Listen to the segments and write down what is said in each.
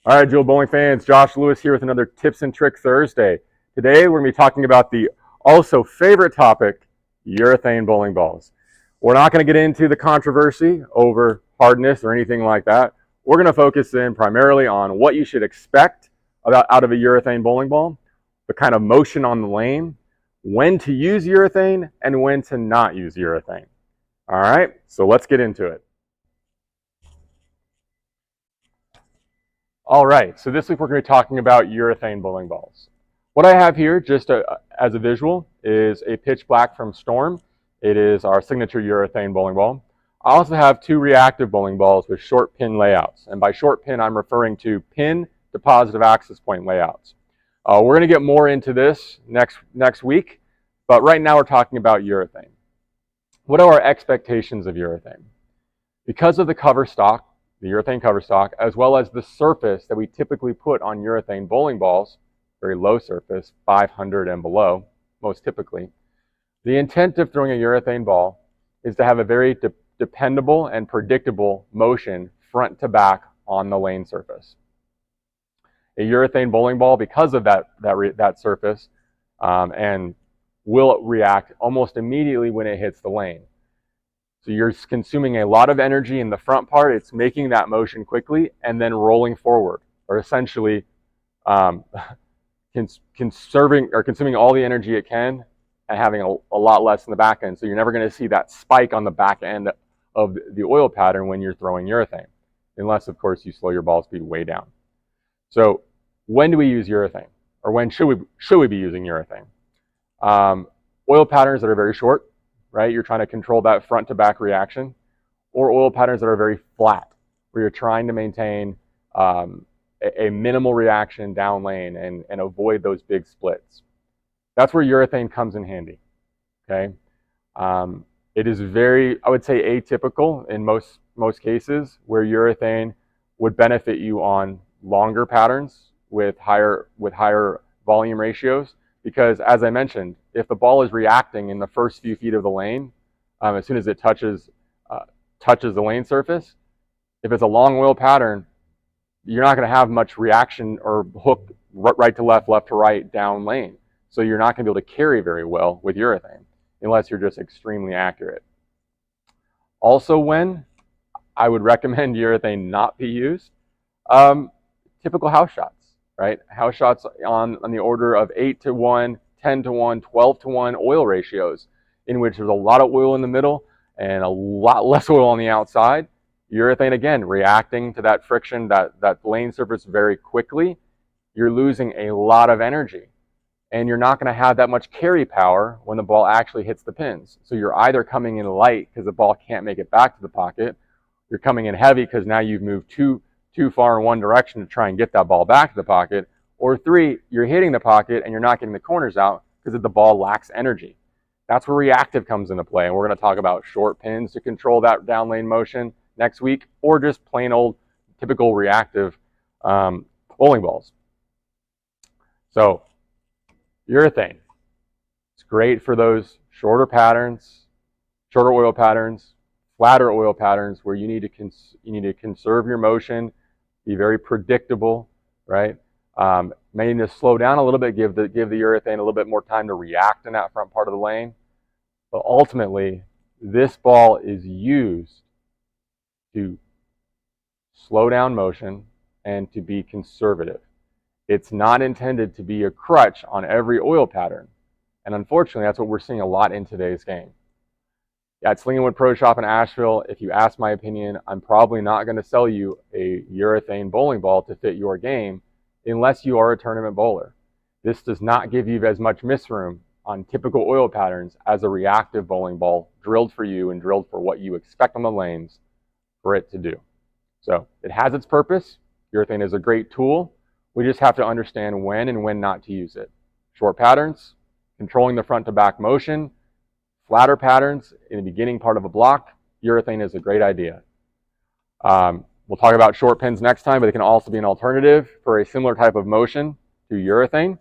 All right, JeWeL bowling fans, Josh Lewis here with another Tips and Tricks Thursday. Today we're going to be talking about the also favorite topic, urethane bowling balls. We're not going to get into the controversy over hardness or anything like that. We're going to focus in primarily on what you should expect out of a urethane bowling ball, the kind of motion on the lane, when to use urethane, and when to not use urethane. All right, so let's get into it. All right, so this week we're going to be talking about urethane bowling balls. What I have here, just as a visual, is a pitch black from Storm. It is our signature urethane bowling ball. I also have two reactive bowling balls with short pin layouts. And by short pin, I'm referring to pin to positive access point layouts. We're going to get more into this next week, but right now we're talking about urethane. What are our expectations of urethane? Because of the cover stock, the urethane cover stock, as well as the surface that we typically put on urethane bowling balls, very low surface, 500 and below, most typically. The intent of throwing a urethane ball is to have a very dependable and predictable motion front to back on the lane surface. A urethane bowling ball, because of that surface, and will react almost immediately when it hits the lane. So you're consuming a lot of energy in the front part. It's making that motion quickly and then rolling forward, or essentially consuming all the energy it can and having a lot less in the back end. So you're never going to see that spike on the back end of the oil pattern when you're throwing urethane, unless, of course, you slow your ball speed way down. So when do we use urethane, or when should we be using urethane? Oil patterns that are very short, right? You're trying to control that front to back reaction, or oil patterns that are very flat, where you're trying to maintain a minimal reaction down lane and avoid those big splits. That's where urethane comes in handy, okay? It is very, I would say, atypical in most cases where urethane would benefit you on longer patterns with higher volume ratios. Because, as I mentioned, if the ball is reacting in the first few feet of the lane, as soon as it touches the lane surface, if it's a long oil pattern, you're not going to have much reaction or hook right to left, left to right, down lane. So you're not going to be able to carry very well with urethane unless you're just extremely accurate. Also, when I would recommend urethane not be used, typical house shots. Right? House shots on the order of 8-to-1, 10-to-1, 12-to-1 oil ratios, in which there's a lot of oil in the middle and a lot less oil on the outside. Urethane, again, reacting to that friction, that lane surface very quickly. You're losing a lot of energy, and you're not going to have that much carry power when the ball actually hits the pins. So you're either coming in light because the ball can't make it back to the pocket, you're coming in heavy because now you've moved too far in one direction to try and get that ball back to the pocket, or three, you're hitting the pocket and you're not getting the corners out because the ball lacks energy. That's where reactive comes into play, and we're going to talk about short pins to control that down lane motion next week, or just plain old typical reactive bowling balls. So urethane, it's great for those shorter patterns, shorter oil patterns, flatter oil patterns where you need to conserve your motion, be very predictable, right? May need to slow down a little bit, give the urethane a little bit more time to react in that front part of the lane. But ultimately, this ball is used to slow down motion and to be conservative. It's not intended to be a crutch on every oil pattern. And unfortunately, that's what we're seeing a lot in today's game. At Slingwood Pro Shop in Asheville, if you ask my opinion, I'm probably not going to sell you a urethane bowling ball to fit your game unless you are a tournament bowler. This does not give you as much miss room on typical oil patterns as a reactive bowling ball drilled for you and drilled for what you expect on the lanes for it to do. So it has its purpose. Urethane is a great tool. We just have to understand when and when not to use it. Short patterns, controlling the front to back motion, flatter patterns in the beginning part of a block, urethane is a great idea. We'll talk about short pins next time, but it can also be an alternative for a similar type of motion to urethane,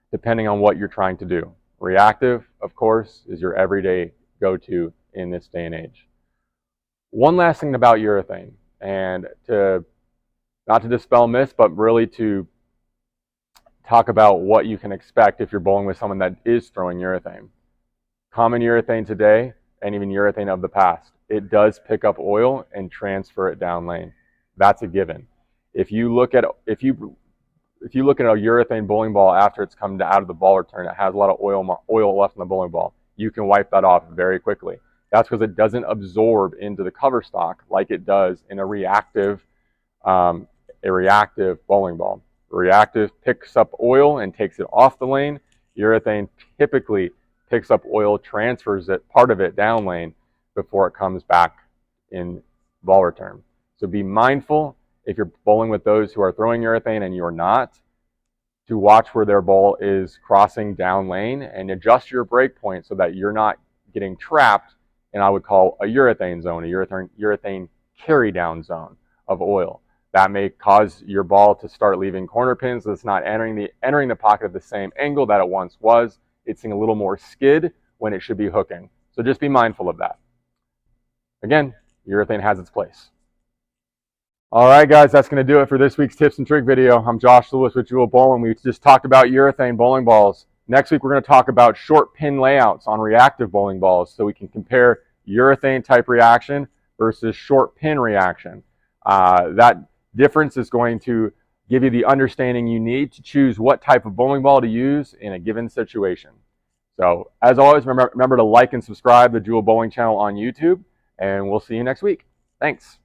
depending on what you're trying to do. Reactive, of course, is your everyday go-to in this day and age. One last thing about urethane, and to not to dispel myths, but really to talk about what you can expect if you're bowling with someone that is throwing urethane. Common urethane today, and even urethane of the past, it does pick up oil and transfer it down lane. That's a given. If you look at a urethane bowling ball after it's come out of the ball return, it has a lot of oil left in the bowling ball. You can wipe that off very quickly. That's because it doesn't absorb into the cover stock like it does in a reactive bowling ball. Reactive picks up oil and takes it off the lane. Urethane typically picks up oil, transfers it, part of it down lane before it comes back in ball return. So be mindful if you're bowling with those who are throwing urethane and you're not, to watch where their ball is crossing down lane and adjust your break point so that you're not getting trapped in, I would call, a urethane zone, a urethane carry down zone of oil. That may cause your ball to start leaving corner pins. So it's not entering the pocket at the same angle that it once was. It's seeing a little more skid when it should be hooking. So just be mindful of that. Again, urethane has its place. All right, guys, that's going to do it for this week's tips and trick video. I'm Josh Lewis with JeWeL Bowling. We just talked about urethane bowling balls. Next week, we're going to talk about short pin layouts on reactive bowling balls so we can compare urethane type reaction versus short pin reaction. That difference is going to give you the understanding you need to choose what type of bowling ball to use in a given situation. So, as always, remember to like and subscribe to the JeWeL Bowling channel on YouTube, and we'll see you next week. Thanks.